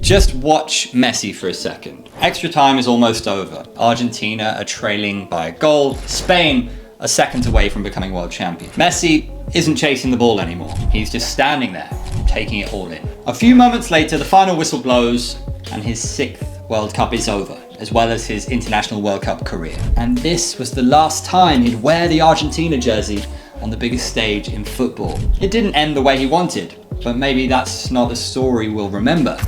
Just watch Messi for a second. Extra time is almost over. Argentina are trailing by a goal. Spain are seconds away from becoming world champion. Messi isn't chasing the ball anymore. He's just standing there, taking it all in. A few moments later, the final whistle blows and his 6th World Cup is over, as well as his International World Cup career. And this was the last time he'd wear the Argentina jersey on the biggest stage in football. It didn't end the way he wanted, but maybe that's not the story we'll remember.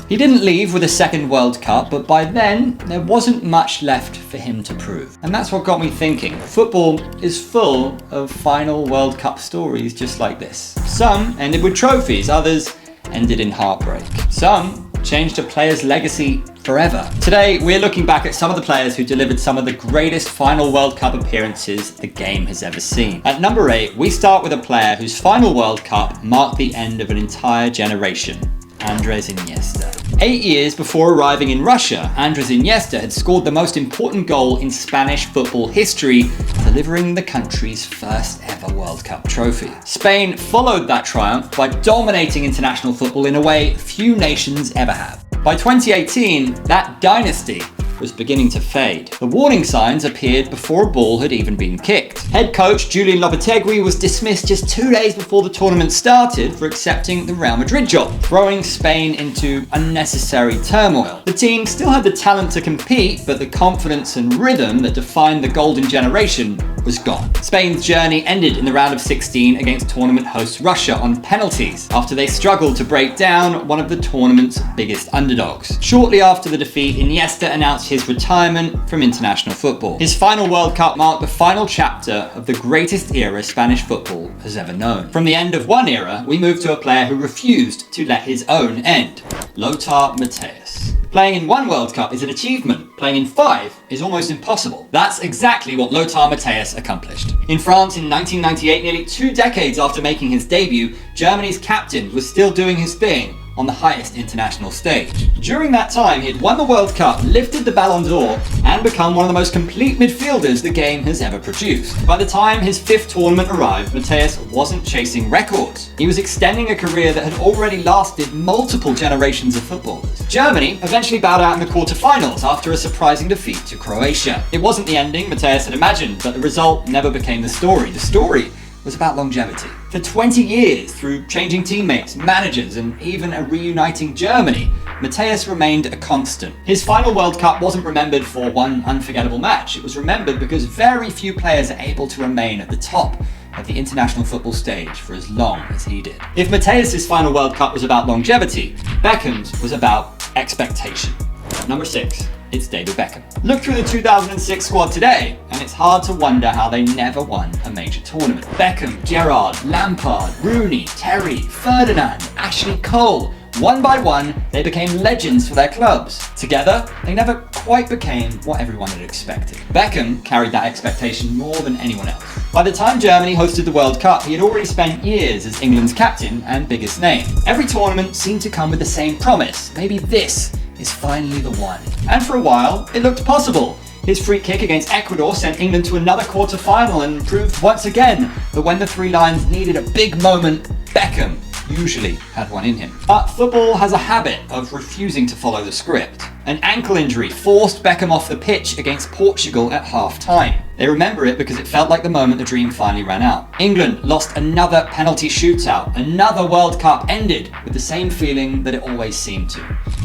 He didn't leave with a 2nd World Cup, but by then, there wasn't much left for him to prove. And that's what got me thinking. Football is full of final World Cup stories just like this. Some ended with trophies, others ended in heartbreak. Some changed a player's legacy forever. Today, we're looking back at some of the players who delivered some of the greatest final World Cup appearances the game has ever seen. At number 8, we start with a player whose final World Cup marked the end of an entire generation. Andrés Iniesta. 8 years before arriving in Russia, Andrés Iniesta had scored the most important goal in Spanish football history, delivering the country's first ever World Cup trophy. Spain followed that triumph by dominating international football in a way few nations ever have. By 2018, that dynasty was beginning to fade. The warning signs appeared before a ball had even been kicked. Head coach Julian Lopetegui was dismissed just 2 days before the tournament started for accepting the Real Madrid job, throwing Spain into unnecessary turmoil. The team still had the talent to compete, but the confidence and rhythm that defined the golden generation was gone. Spain's journey ended in the round of 16 against tournament host Russia on penalties, after they struggled to break down one of the tournament's biggest underdogs. Shortly after the defeat, Iniesta announced his retirement from international football. His final World Cup marked the final chapter of the greatest era Spanish football has ever known. From the end of one era, we move to a player who refused to let his own end, Lothar Matthaus. Playing in 1 World Cup is an achievement. Playing in 5 is almost impossible. That's exactly what Lothar Matthaus accomplished. In France in 1998, nearly 2 decades after making his debut, Germany's captain was still doing his thing on the highest international stage. During that time, he had won the World Cup, lifted the Ballon d'Or, and become one of the most complete midfielders the game has ever produced. By the time his 5th tournament arrived, Matthaus wasn't chasing records. He was extending a career that had already lasted multiple generations of footballers. Germany eventually bowed out in the quarterfinals after a surprising defeat to Croatia. It wasn't the ending Matthaus had imagined, but the result never became the story. The story was about longevity. For 20 years, through changing teammates, managers, and even a reuniting Germany, Matthaus remained a constant. His final World Cup wasn't remembered for one unforgettable match. It was remembered because very few players are able to remain at the top of the international football stage for as long as he did. If Matthaus' final World Cup was about longevity, Beckham's was about expectation. At number 6, it's David Beckham. Look through the 2006 squad today, and it's hard to wonder how they never won a major tournament. Beckham, Gerrard, Lampard, Rooney, Terry, Ferdinand, Ashley Cole. One by one, they became legends for their clubs. Together, they never quite became what everyone had expected. Beckham carried that expectation more than anyone else. By the time Germany hosted the World Cup, he had already spent years as England's captain and biggest name. Every tournament seemed to come with the same promise. Maybe this is finally the one. And for a while, it looked possible. His free kick against Ecuador sent England to another quarter-final and proved once again that when the Three Lions needed a big moment, Beckham usually had one in him. But football has a habit of refusing to follow the script. An ankle injury forced Beckham off the pitch against Portugal at half-time. They remember it because it felt like the moment the dream finally ran out. England lost another penalty shootout. Another World Cup ended with the same feeling that it always seemed to.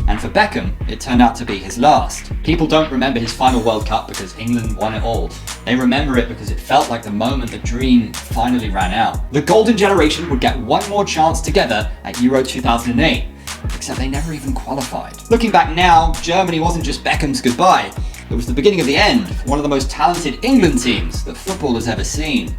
And for Beckham, it turned out to be his last. People don't remember his final World Cup because England won it all. They remember it because it felt like the moment the dream finally ran out. The golden generation would get one more chance together at Euro 2008, except they never even qualified. Looking back now, Germany wasn't just Beckham's goodbye. It was the beginning of the end for one of the most talented England teams that football has ever seen.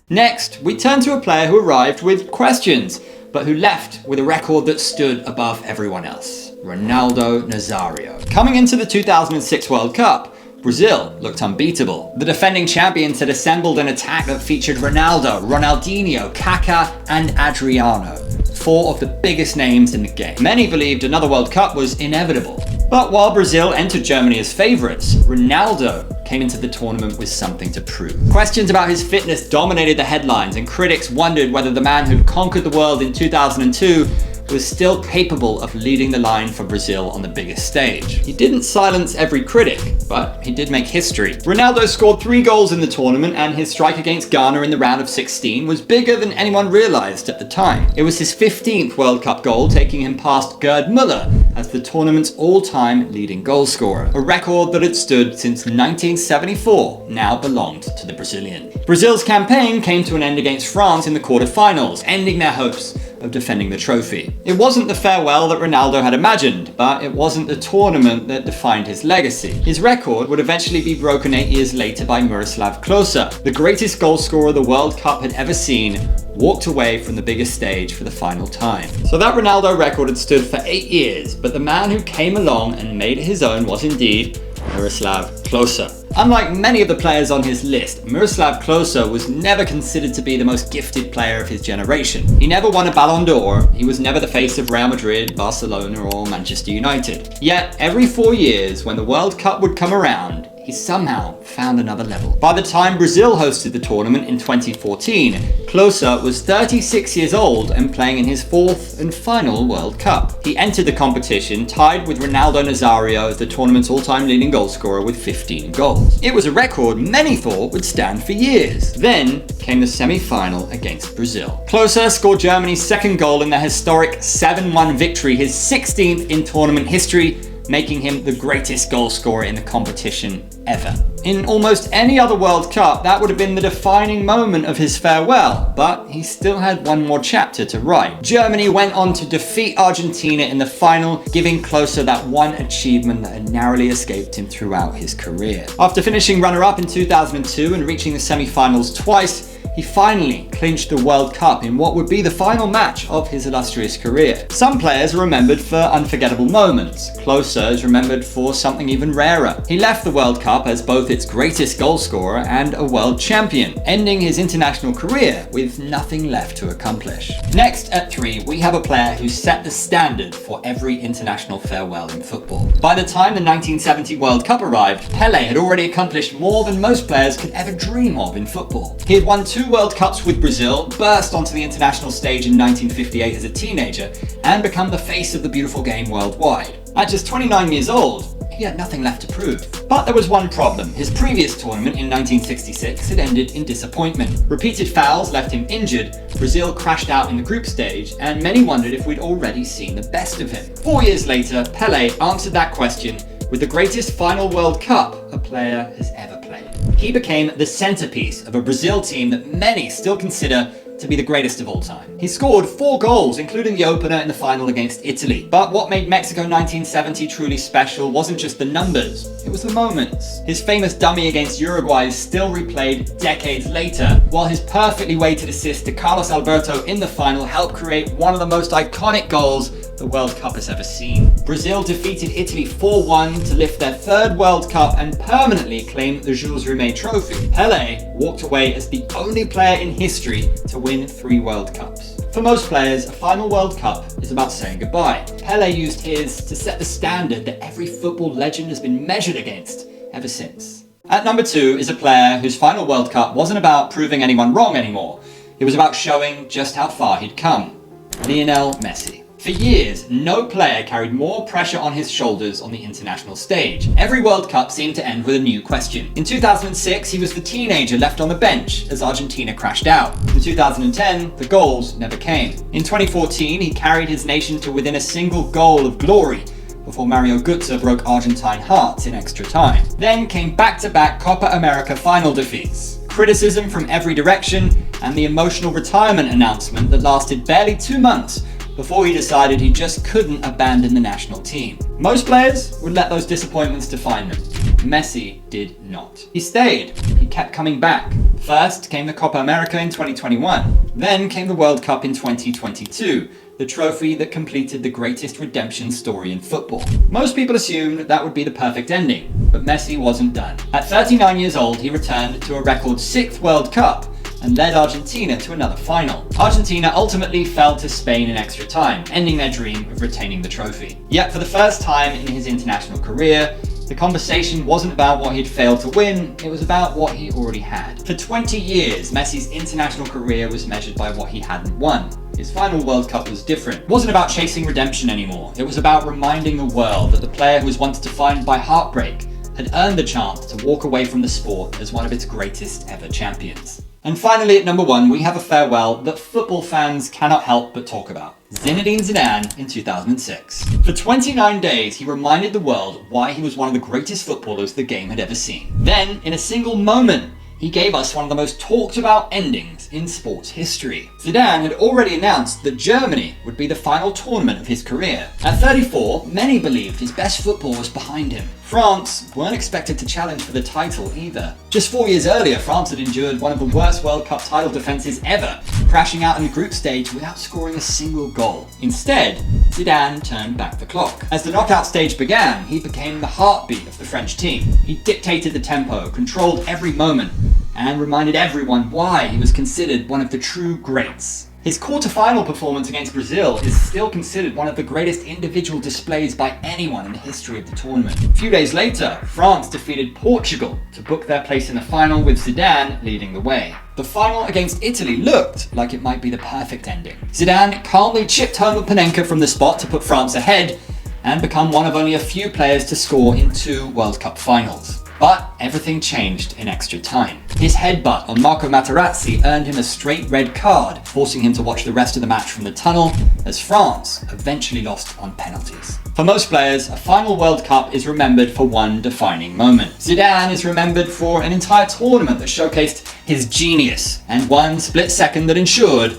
Next, we turn to a player who arrived with questions, but who left with a record that stood above everyone else. Ronaldo Nazário. Coming into the 2006 World Cup, Brazil looked unbeatable. The defending champions had assembled an attack that featured Ronaldo, Ronaldinho, Kaká, and Adriano. 4 of the biggest names in the game. Many believed another World Cup was inevitable. But while Brazil entered Germany as favourites, Ronaldo came into the tournament with something to prove. Questions about his fitness dominated the headlines, and critics wondered whether the man who'd conquered the world in 2002 was still capable of leading the line for Brazil on the biggest stage. He didn't silence every critic, but he did make history. Ronaldo scored 3 goals in the tournament, and his strike against Ghana in the round of 16 was bigger than anyone realised at the time. It was his 15th World Cup goal, taking him past Gerd Müller as the tournament's all-time leading goalscorer. A record that had stood since 1974 now belonged to the Brazilian. Brazil's campaign came to an end against France in the quarter-finals, ending their hopes of defending the trophy. It wasn't the farewell that Ronaldo had imagined, but it wasn't the tournament that defined his legacy. His record would eventually be broken 8 years later by Miroslav Klose, the greatest goalscorer the World Cup had ever seen, walked away from the biggest stage for the final time. So that Ronaldo record had stood for 8 years, but the man who came along and made it his own was indeed Miroslav Klose. Unlike many of the players on his list, Miroslav Klose was never considered to be the most gifted player of his generation. He never won a Ballon d'Or, he was never the face of Real Madrid, Barcelona or Manchester United. Yet, every 4 years, when the World Cup would come around, he somehow found another level. By the time Brazil hosted the tournament in 2014, Klose was 36 years old and playing in his 4th and final World Cup. He entered the competition tied with Ronaldo Nazário as the tournament's all-time leading goalscorer with 15 goals. It was a record many thought would stand for years. Then came the semi-final against Brazil. Klose scored Germany's 2nd goal in their historic 7-1 victory, his 16th in tournament history, making him the greatest goalscorer in the competition ever. In almost any other World Cup, that would have been the defining moment of his farewell, but he still had one more chapter to write. Germany went on to defeat Argentina in the final, giving Klose that one achievement that had narrowly escaped him throughout his career. After finishing runner-up in 2002 and reaching the semi-finals twice, he finally clinched the World Cup in what would be the final match of his illustrious career. Some players are remembered for unforgettable moments. Klose is remembered for something even rarer. He left the World Cup as both its greatest goalscorer and a world champion, ending his international career with nothing left to accomplish. Next, at 3, we have a player who set the standard for every international farewell in football. By the time the 1970 World Cup arrived, Pele had already accomplished more than most players could ever dream of in football. He had won 2 World Cups with Brazil, burst onto the international stage in 1958 as a teenager, and become the face of the beautiful game worldwide. At just 29 years old, he had nothing left to prove. But there was one problem. His previous tournament in 1966 had ended in disappointment. Repeated fouls left him injured, Brazil crashed out in the group stage, and many wondered if we'd already seen the best of him. 4 years later, Pele answered that question with the greatest final World Cup a player has ever played. He became the centerpiece of a Brazil team that many still consider to be the greatest of all time. He scored 4 goals, including the opener in the final against Italy. But what made Mexico 1970 truly special wasn't just the numbers, it was the moments. His famous dummy against Uruguay is still replayed decades later, while his perfectly weighted assist to Carlos Alberto in the final helped create one of the most iconic goals the World Cup has ever seen. Brazil defeated Italy 4-1 to lift their 3rd World Cup and permanently claim the Jules Rimet Trophy. Pele walked away as the only player in history to win 3 World Cups. For most players, a final World Cup is about saying goodbye. Pele used his to set the standard that every football legend has been measured against ever since. At number 2 is a player whose final World Cup wasn't about proving anyone wrong anymore. It was about showing just how far he'd come. Lionel Messi. For years, no player carried more pressure on his shoulders on the international stage. Every World Cup seemed to end with a new question. In 2006, he was the teenager left on the bench as Argentina crashed out. In 2010, the goals never came. In 2014, he carried his nation to within a single goal of glory before Mario Götze broke Argentine hearts in extra time. Then came back-to-back Copa America final defeats, criticism from every direction, and the emotional retirement announcement that lasted barely 2 months before he decided he just couldn't abandon the national team. Most players would let those disappointments define them. Messi did not. He stayed. He kept coming back. First came the Copa America in 2021. Then came the World Cup in 2022, the trophy that completed the greatest redemption story in football. Most people assumed that would be the perfect ending, but Messi wasn't done. At 39 years old, he returned to a record 6th World Cup and led Argentina to another final. Argentina ultimately fell to Spain in extra time, ending their dream of retaining the trophy. Yet for the first time in his international career, the conversation wasn't about what he'd failed to win, it was about what he already had. For 20 years, Messi's international career was measured by what he hadn't won. his final World Cup was different. It wasn't about chasing redemption anymore. It was about reminding the world that the player who was once defined by heartbreak had earned the chance to walk away from the sport as one of its greatest ever champions. And finally, at number 1, we have a farewell that football fans cannot help but talk about. Zinedine Zidane in 2006. For 29 days, he reminded the world why he was one of the greatest footballers the game had ever seen. Then, in a single moment, he gave us one of the most talked about endings in sports history. Zidane had already announced that Germany would be the final tournament of his career. At 34, many believed his best football was behind him. France weren't expected to challenge for the title either. Just 4 years earlier, France had endured one of the worst World Cup title defences ever, crashing out in the group stage without scoring a single goal. Instead, Zidane turned back the clock. As the knockout stage began, he became the heartbeat of the French team. He dictated the tempo, controlled every moment, and reminded everyone why he was considered one of the true greats. His quarter-final performance against Brazil is still considered one of the greatest individual displays by anyone in the history of the tournament. A few days later, France defeated Portugal to book their place in the final with Zidane leading the way. The final against Italy looked like it might be the perfect ending. Zidane calmly chipped home a Panenka from the spot to put France ahead and become one of only a few players to score in 2 World Cup finals. But everything changed in extra time. His headbutt on Marco Materazzi earned him a straight red card, forcing him to watch the rest of the match from the tunnel as France eventually lost on penalties. For most players, a final World Cup is remembered for one defining moment. Zidane is remembered for an entire tournament that showcased his genius and one split second that ensured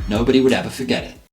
nobody would ever forget it.